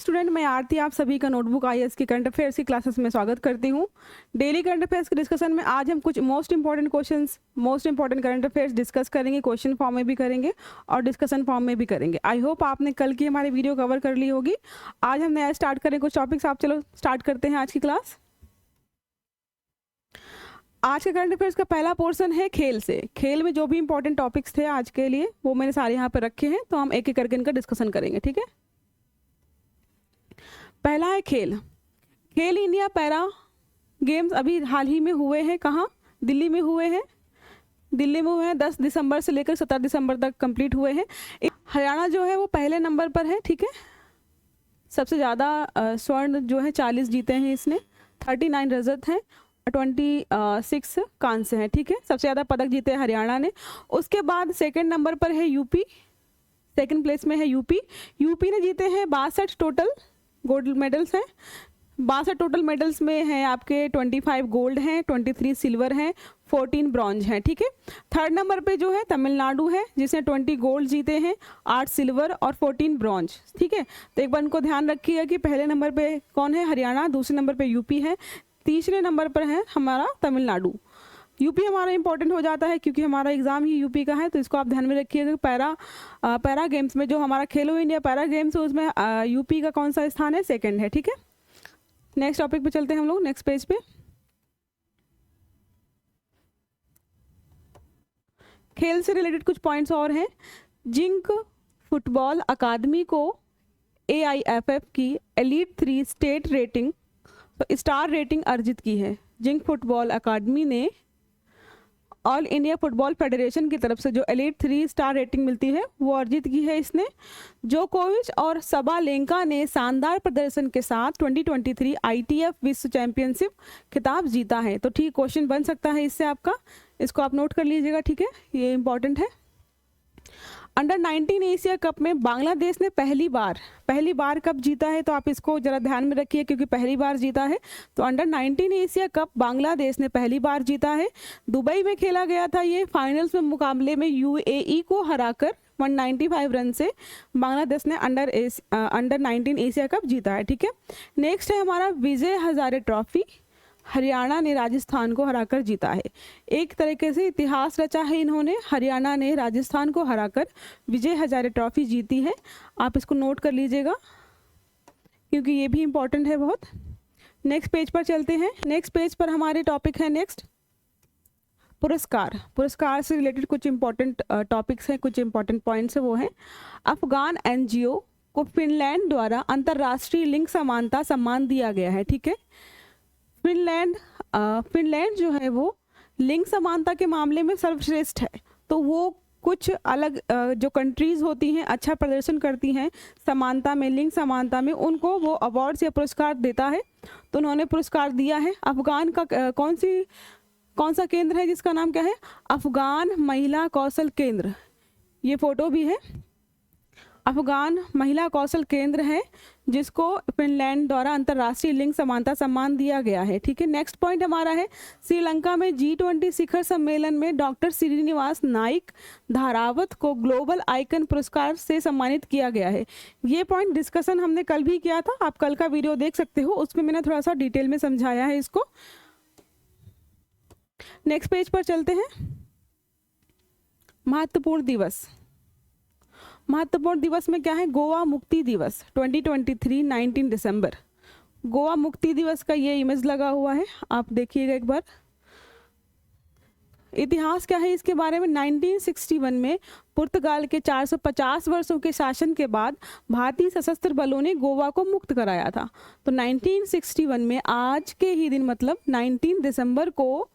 Student, मैं आरती आप सभी का नोटबुक आईएएस की करंट अफेयर्स की क्लासेस में स्वागत करती हूँ। डेली करंट अफेयर्स के डिस्कशन में आज हम कुछ most important questions, most important current affairs discuss करेंगे। क्वेश्चन फॉर्म में भी करेंगे और डिस्कशन फॉर्म में भी करेंगे। आई होप आपने कल की हमारी वीडियो कवर कर ली होगी। आज हम नया स्टार्ट करें कुछ टॉपिक्स। आप चलो स्टार्ट करते हैं आज की क्लास। आज के करंट अफेयर्स का पहला पोर्शन है खेल से। खेल में जो भी इंपॉर्टेंट टॉपिक्स थे आज के लिए वो मैंने सारे यहाँ पर रखे हैं, तो हम एक एक करके इनका डिस्कशन करेंगे। ठीक है, पहला है खेल। खेल इंडिया पैरा गेम्स अभी हाल ही में हुए हैं। कहाँ? दिल्ली में हुए हैं। दिल्ली में हुए हैं 10 दिसंबर से लेकर 17 दिसंबर तक कंप्लीट हुए हैं। हरियाणा जो है वो पहले नंबर पर है। ठीक है, सबसे ज़्यादा स्वर्ण जो है 40 जीते हैं इसने, 39 रजत हैं, 26 कांस्य हैं। ठीक है, सबसे ज़्यादा पदक जीते हैं हरियाणा ने। उसके बाद सेकंड नंबर पर है यूपी, सेकंड प्लेस में है यूपी। यूपी ने जीते हैं 62 टोटल गोल्ड मेडल्स हैं। 62 टोटल मेडल्स में हैं आपके 25 गोल्ड हैं, 23 सिल्वर हैं, 14 ब्रॉन्ज हैं। ठीक है, थर्ड नंबर पे जो है तमिलनाडु है जिसने 20 गोल्ड जीते हैं, 8 सिल्वर और 14 ब्रॉन्ज। ठीक है, तो एक बार उनको ध्यान रखिएगा कि पहले नंबर पे कौन है? हरियाणा, दूसरे नंबर पे यूपी है, तीसरे नंबर पर है हमारा तमिलनाडु। यूपी हमारा इंपॉर्टेंट हो जाता है क्योंकि हमारा एग्जाम ही यूपी का है, तो इसको आप ध्यान में रखिएगा। पैरा गेम्स में जो हमारा खेलो इंडिया पैरा गेम्स है उसमें यूपी का कौन सा स्थान है? सेकंड है। ठीक है, नेक्स्ट टॉपिक पे चलते हैं हम लोग, नेक्स्ट पेज पे। खेल से रिलेटेड कुछ पॉइंट्स और हैं। जिंक फुटबॉल अकादमी को AIFF की elite 3 state rating star rating अर्जित की है। जिंक फुटबॉल अकादमी ने ऑल इंडिया फुटबॉल फेडरेशन की तरफ से जो एलीट 3 स्टार रेटिंग मिलती है वो अर्जित की है इसने। जोकोविच और सबालेंका ने शानदार प्रदर्शन के साथ 2023 ITF विश्व चैंपियनशिप खिताब जीता है। तो ठीक क्वेश्चन बन सकता है इससे आपका, इसको आप नोट कर लीजिएगा। ठीक है, ये इंपॉर्टेंट है। अंडर 19 एशिया कप में बांग्लादेश ने पहली बार कप जीता है, तो आप इसको जरा ध्यान में रखिए क्योंकि पहली बार जीता है। तो अंडर 19 एशिया कप बांग्लादेश ने पहली बार जीता है। दुबई में खेला गया था ये। फाइनल्स में मुकाबले में UAE को हराकर 195 रन से बांग्लादेश ने अंडर 19 एशिया कप जीता है। ठीक है, नेक्स्ट है हमारा विजय हजारे ट्रॉफी। हरियाणा ने राजस्थान को हराकर जीता है। एक तरीके से इतिहास रचा है इन्होंने। हरियाणा ने राजस्थान को हराकर विजय हजारे ट्रॉफी जीती है। आप इसको नोट कर लीजिएगा क्योंकि ये भी इम्पोर्टेंट है बहुत। नेक्स्ट पेज पर चलते हैं। नेक्स्ट पेज पर हमारे टॉपिक है नेक्स्ट पुरस्कार। पुरस्कार से रिलेटेड कुछ इंपॉर्टेंट टॉपिक्स हैं, कुछ इंपॉर्टेंट पॉइंट्स है वो हैं। अफगान NGO को फिनलैंड द्वारा अंतर्राष्ट्रीय लिंग समानता सम्मान दिया गया है। ठीक है, फिनलैंड जो है वो लिंग समानता के मामले में सर्वश्रेष्ठ है। तो वो कुछ अलग जो कंट्रीज होती हैं अच्छा प्रदर्शन करती हैं समानता में, लिंग समानता में, उनको वो अवार्ड्स या पुरस्कार देता है। तो उन्होंने पुरस्कार दिया है। अफगान का कौन सा केंद्र है जिसका नाम क्या है? अफगान महिला कौशल केंद्र। ये फोटो भी है। अफगान महिला कौशल केंद्र है जिसको फिनलैंड द्वारा अंतर्राष्ट्रीय लिंग समानता सम्मान दिया गया है। ठीक है, नेक्स्ट पॉइंट हमारा है श्रीलंका में G20 शिखर सम्मेलन में डॉक्टर श्रीनिवास नाइक धारावत को ग्लोबल आइकन पुरस्कार से सम्मानित किया गया है। ये पॉइंट डिस्कशन हमने कल भी किया था, आप कल का वीडियो देख सकते हो, उसमें मैंने थोड़ा सा डिटेल में समझाया है इसको। नेक्स्ट पेज पर चलते हैं। महत्वपूर्ण दिवस। महत्वपूर्ण दिवस में क्या है? गोवा मुक्ति दिवस 2023 19 दिसंबर। गोवा मुक्ति दिवस का ये इमेज लगा हुआ है, आप देखिएगा एक बार। इतिहास क्या है इसके बारे में? 1961 में पुर्तगाल के 450 वर्षों के शासन के बाद भारतीय सशस्त्र बलों ने गोवा को मुक्त कराया था। तो 1961 में आज के ही दिन मतलब 19 दिसंबर को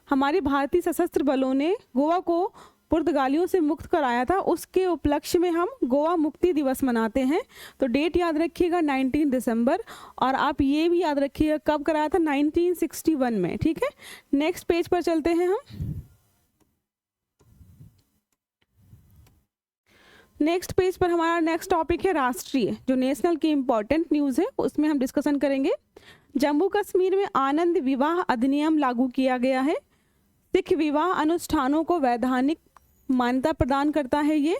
हमारे भारतीय सशस्त्र बलों ने गोवा को पुर्तगालियों से मुक्त कराया था। उसके उपलक्ष्य में हम गोवा मुक्ति दिवस मनाते हैं। तो डेट याद रखिएगा 19 दिसंबर, और आप ये भी याद रखिएगा कब कराया था? 1961 में। ठीक है, नेक्स्ट पेज पर चलते हैं हम। नेक्स्ट पेज पर हमारा नेक्स्ट टॉपिक है राष्ट्रीय, जो नेशनल की इंपॉर्टेंट न्यूज़ है उसमें हम डिस्कशन करेंगे। जम्मू कश्मीर में आनंद विवाह अधिनियम लागू किया गया है। सिख विवाह अनुष्ठानों को मान्यता प्रदान करता है ये,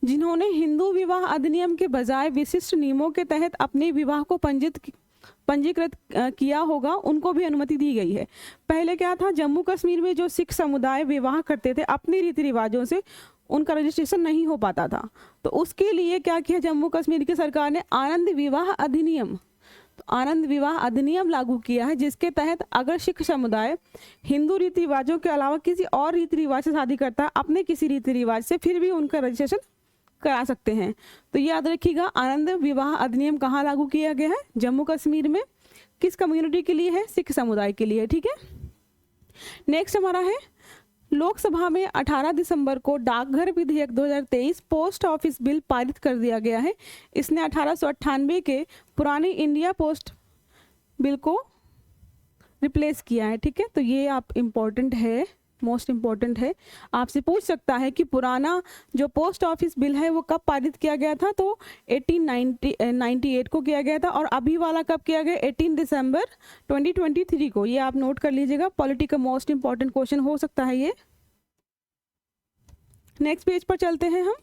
जिन्होंने हिंदू विवाह अधिनियम के बजाय विशिष्ट नियमों के तहत अपने विवाह को पंजीकृत किया होगा, उनको भी अनुमति दी गई है। पहले क्या था, जम्मू कश्मीर में जो सिख समुदाय विवाह करते थे अपने रीति रिवाजों से, उनका रजिस्ट्रेशन नहीं हो पाता था, तो उसके लिए क्या किया जम्मू कश्मीर की सरकार ने, आनंद विवाह अधिनियम, तो आनंद विवाह अधिनियम लागू किया है, जिसके तहत अगर सिख समुदाय हिंदू रीति रिवाजों के अलावा किसी और रीति रिवाज से शादी करता है अपने किसी रीति रिवाज से, फिर भी उनका रजिस्ट्रेशन करा सकते हैं। तो याद रखिएगा, आनंद विवाह अधिनियम कहाँ लागू किया गया है, जम्मू कश्मीर में। किस कम्युनिटी के लिए है, सिख समुदाय के लिए, ठीक है। नेक्स्ट हमारा है, लोकसभा में 18 दिसंबर को डाकघर विधेयक 2023 पोस्ट ऑफिस बिल पारित कर दिया गया है। इसने 1898 के पुराने इंडिया पोस्ट बिल को रिप्लेस किया है, ठीक है। तो ये आप इम्पोर्टेंट है, मोस्ट इम्पोर्टेंट है। आपसे पूछ सकता है कि पुराना जो पोस्ट ऑफिस बिल है वो कब पारित किया गया था, तो 1898 को किया गया था, और अभी वाला कब किया गया, 18 दिसंबर 2023 को। ये आप नोट कर लीजिएगा, पॉलिटी का मोस्ट इम्पॉर्टेंट क्वेश्चन हो सकता है ये। नेक्स्ट पेज पर चलते हैं हम।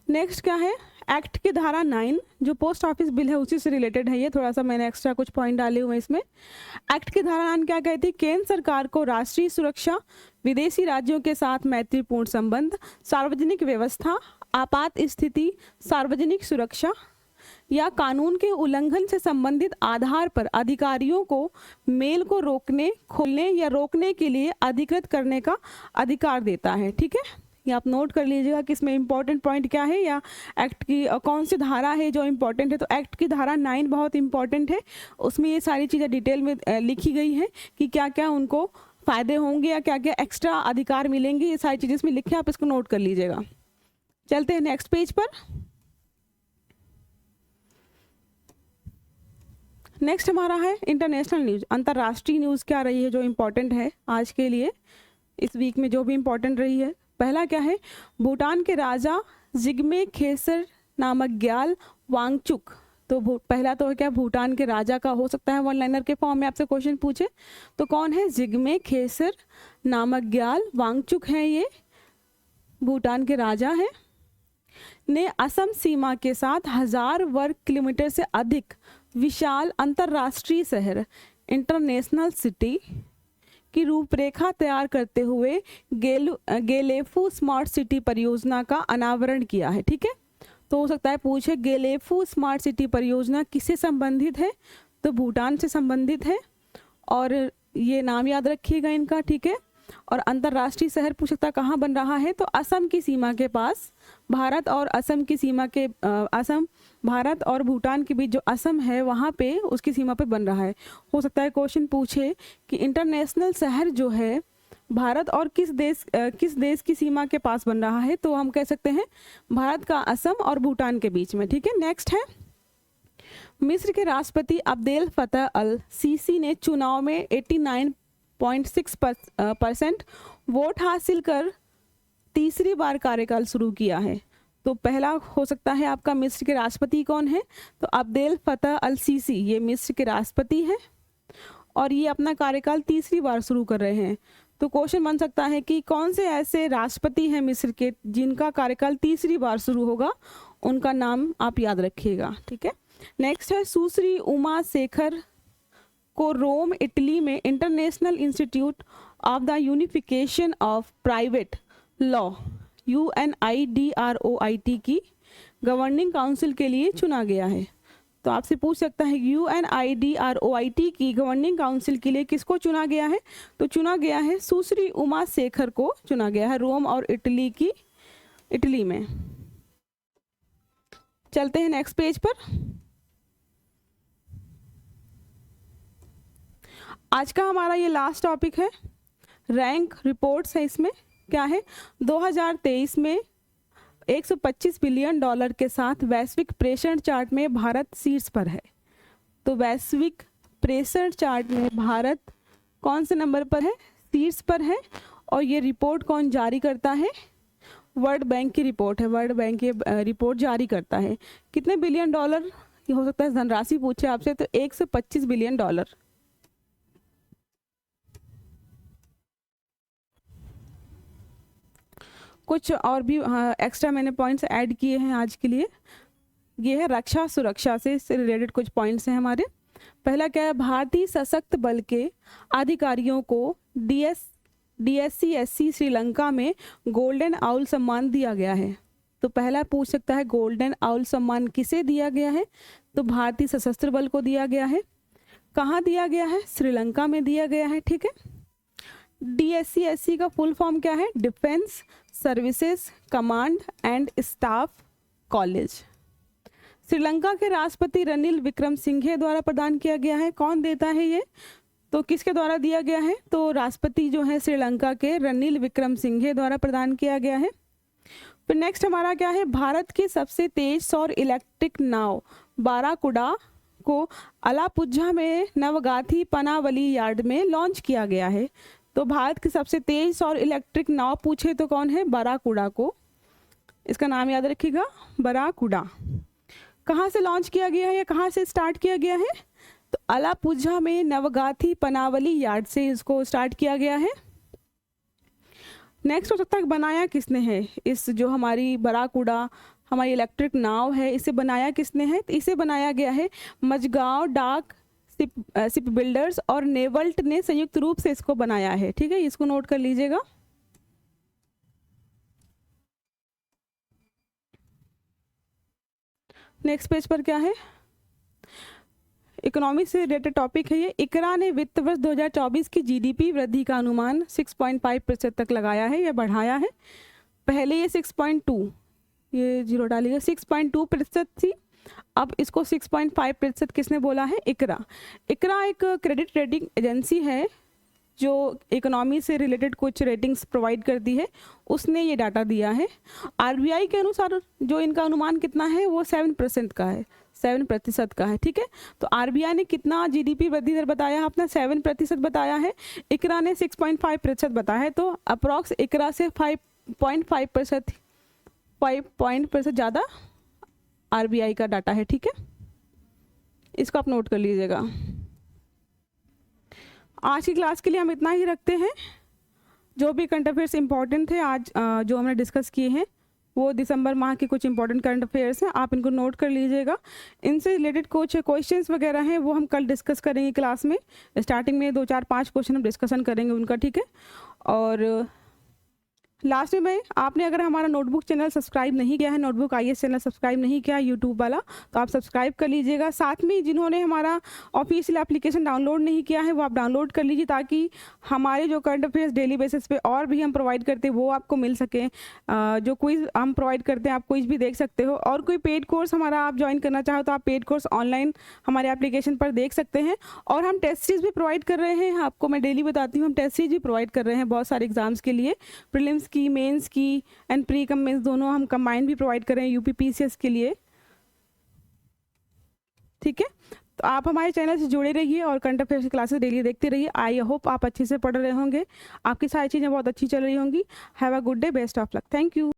नेक्स्ट क्या है, एक्ट की धारा 9 जो पोस्ट ऑफिस बिल है उसी से रिलेटेड है ये, थोड़ा सा मैंने एक्स्ट्रा कुछ पॉइंट डाले हुए हैं इसमें। एक्ट की धारा 9 क्या कहती है, केंद्र सरकार को राष्ट्रीय सुरक्षा, विदेशी राज्यों के साथ मैत्रीपूर्ण संबंध, सार्वजनिक व्यवस्था, आपात स्थिति, सार्वजनिक सुरक्षा या कानून के उल्लंघन से संबंधित आधार पर अधिकारियों को मेल को रोकने, खोलने या रोकने के लिए अधिकृत करने का अधिकार देता है, ठीक है। ये आप नोट कर लीजिएगा कि इसमें इंपॉर्टेंट पॉइंट क्या है, या एक्ट की कौन सी धारा है जो इम्पोर्टेंट है। तो एक्ट की धारा 9 बहुत इंपॉर्टेंट है, उसमें ये सारी चीज़ें डिटेल में लिखी गई हैं कि क्या क्या उनको फ़ायदे होंगे या क्या क्या एक्स्ट्रा अधिकार मिलेंगे, ये सारी चीज़ें इसमें लिखे, आप इसको नोट कर लीजिएगा। चलते हैं नेक्स्ट पेज पर। नेक्स्ट हमारा है इंटरनेशनल न्यूज़, अंतर्राष्ट्रीय न्यूज़ क्या रही है जो इम्पोर्टेंट है आज के लिए, इस वीक में जो भी इम्पोर्टेंट रही है। पहला क्या है, भूटान के राजा जिग्मे खेसर नामक ग्याल वांगचुक। तो पहला तो है क्या, भूटान के राजा का हो सकता है वन लाइनर के फॉर्म में आपसे क्वेश्चन पूछे, तो कौन है, जिग्मे खेसर नामक ग्याल वांगचुक है, ये भूटान के राजा हैं। ने असम सीमा के साथ 1000 वर्ग किलोमीटर से अधिक विशाल अंतर्राष्ट्रीय शहर इंटरनेशनल सिटी की रूपरेखा तैयार करते हुए गेलेफू स्मार्ट सिटी परियोजना का अनावरण किया है, ठीक है। तो हो सकता है पूछे गेलेफू स्मार्ट सिटी परियोजना किससे संबंधित है, तो भूटान से संबंधित है, और ये नाम याद रखिएगा इनका, ठीक है। और अंतर्राष्ट्रीय शहर पूछ सकता कहाँ बन रहा है, तो असम की सीमा के पास, भारत और असम की सीमा के असम, भारत और भूटान के बीच जो असम है वहाँ पे, उसकी सीमा पे बन रहा है। हो सकता है क्वेश्चन पूछे कि इंटरनेशनल शहर जो है भारत और किस देश की सीमा के पास बन रहा है, तो हम कह सकते हैं भारत का असम और भूटान के बीच में, ठीक है। नेक्स्ट है, मिस्र के राष्ट्रपति अब्देल फतह अल सीसी ने चुनाव में 89.6% वोट हासिल कर तीसरी बार कार्यकाल शुरू किया है। तो पहला हो सकता है आपका मिस्र के राष्ट्रपति कौन है, तो अब्देल फतह अल सीसी, ये मिस्र के राष्ट्रपति हैं और ये अपना कार्यकाल तीसरी बार शुरू कर रहे हैं। तो क्वेश्चन बन सकता है कि कौन से ऐसे राष्ट्रपति हैं मिस्र के जिनका कार्यकाल तीसरी बार शुरू होगा, उनका नाम आप याद रखिएगा, ठीक है। नेक्स्ट है, सुश्री उमा शेखर को रोम इटली में international institute of the unification of private law UNIDROIT की गवर्निंग काउंसिल के लिए चुना गया है। तो आपसे पूछ सकता है UNIDROIT की गवर्निंग काउंसिल के लिए किसको चुना गया है, तो चुना गया है सुश्री उमा शेखर को चुना गया है, रोम और इटली में। चलते हैं नेक्स्ट पेज पर। आज का हमारा ये लास्ट टॉपिक है, रैंक रिपोर्ट्स है। इसमें क्या है, 2023 में $125 बिलियन के साथ वैश्विक प्रेषण चार्ट में भारत शीर्ष पर है। तो वैश्विक प्रेषण चार्ट में भारत कौन से नंबर पर है, शीर्ष पर है। और ये रिपोर्ट कौन जारी करता है, वर्ल्ड बैंक की रिपोर्ट है, वर्ल्ड बैंक ये रिपोर्ट जारी करता है। कितने बिलियन डॉलर, ये हो सकता है धनराशि पूछे आपसे, तो $125 बिलियन। कुछ और भी एक्स्ट्रा मैंने पॉइंट्स ऐड किए हैं आज के लिए। ये है रक्षा सुरक्षा से रिलेटेड कुछ पॉइंट्स हैं हमारे। पहला क्या है, भारतीय सशस्त्र बल के अधिकारियों को DSC-SC श्रीलंका में गोल्डन आउल सम्मान दिया गया है। तो पहला पूछ सकता है गोल्डन आउल सम्मान किसे दिया गया है, तो भारतीय सशस्त्र बल को दिया गया है। कहाँ दिया गया है, श्रीलंका में दिया गया है। ठीक है, DSC-SC का फुल फॉर्म क्या है, defence services command and staff college. Sri Lanka के राष्ट्रपति रनिल विक्रमसिंघे द्वारा प्रदान किया गया है। कौन देता है ये, तो किसके द्वारा दिया गया है, तो राष्ट्रपति जो है श्रीलंका के रनिल विक्रमसिंघे द्वारा प्रदान किया गया है। फिर नेक्स्ट हमारा क्या है, भारत की सबसे तेज सौर इलेक्ट्रिक नाव बाराकुडा को अलापुझा में नवगाथी पनावली यार्ड में लॉन्च किया गया है। तो भारत की सबसे तेज सौर इलेक्ट्रिक नाव पूछे तो कौन है, बाराकुडा को, इसका नाम याद रखिएगा, बाराकुडा। कहाँ से लॉन्च किया गया है या कहाँ से स्टार्ट किया गया है, तो अलापुझा में नवगाथी पनावली यार्ड से इसको स्टार्ट किया गया है। नेक्स्ट हो सकता है बनाया किसने है, इस जो हमारी बाराकुडा हमारी इलेक्ट्रिक नाव है, इसे बनाया किसने है, तो इसे बनाया गया है मजगांव डाक शिप बिल्डर्स और नेवल्ट ने संयुक्त रूप से इसको बनाया है। ठीक है, इसको नोट कर लीजिएगा। नेक्स्ट पेज पर क्या है, इकोनॉमिक से रिलेटेड टॉपिक है ये। इकरा ने वित्त वर्ष 2024 की GDP वृद्धि का अनुमान 6.5% तक लगाया है या बढ़ाया है। पहले ये 6.2, ये जीरो डालिएगा, 6.2% थी, अब इसको 6.5% किसने बोला है, इकरा। इकरा एक क्रेडिट रेटिंग एजेंसी है जो इकोनॉमी से रिलेटेड कुछ रेटिंग्स प्रोवाइड करती है, उसने ये डाटा दिया है। RBI के अनुसार जो इनका अनुमान कितना है वो 7% का है, 7% का है। ठीक है, तो RBI ने कितना GDP वृद्धि दर बताया है अपना, 7% बताया है। इकरा ने 6.5% बताया है, तो अप्रॉक्स इकरा से 5% ज़्यादा RBI का डाटा है। ठीक है, इसको आप नोट कर लीजिएगा। आज की क्लास के लिए हम इतना ही रखते हैं। जो भी करंट अफेयर्स इंपॉर्टेंट थे आज जो हमने डिस्कस किए हैं वो दिसंबर माह के कुछ इंपॉर्टेंट करंट अफेयर्स हैं, आप इनको नोट कर लीजिएगा। इनसे रिलेटेड कुछ क्वेश्चंस वगैरह हैं वो हम कल डिस्कस करेंगे क्लास में। स्टार्टिंग में 2 4 5 क्वेश्चन हम डिस्कशन करेंगे उनका। ठीक है, और लास्ट में आपने अगर हमारा नोटबुक चैनल सब्सक्राइब नहीं किया है, नोटबुक IAS चैनल सब्सक्राइब नहीं किया है यूट्यूब वाला, तो आप सब्सक्राइब कर लीजिएगा। साथ में जिन्होंने हमारा ऑफिशियल एप्लीकेशन डाउनलोड नहीं किया है वो आप डाउनलोड कर लीजिए, ताकि हमारे जो करंट अफेयर्स डेली बेसिस पे और भी हम प्रोवाइड करते हैं वो आपको मिल सके। जो क्विज हम प्रोवाइड करते हैं आप क्विज भी देख सकते हो, और कोई पेड कोर्स हमारा आप ज्वाइन करना चाहो तो आप पेड कोर्स ऑनलाइन हमारे एप्लीकेशन पर देख सकते हैं। और हम टेस्ट सीरीज भी प्रोवाइड कर रहे हैं, आपको मैं डेली बताती हूँ, हम टेस्ट सीरीज भी प्रोवाइड कर रहे हैं बहुत सारे एग्जाम्स के लिए, प्रीलिम्स की, मेंस की एंड प्री कम मेंस दोनों हम कंबाइंड भी प्रोवाइड कर रहे हैं UPPCS के लिए। ठीक है, तो आप हमारे चैनल से जुड़े रहिए और करंट अफेयर्स की क्लासेस डेली देखते रहिए। आई होप आप अच्छे से पढ़ रहे होंगे, आपकी सारी चीज़ें बहुत अच्छी चल रही होंगी। Have a good day, best of luck, thank you.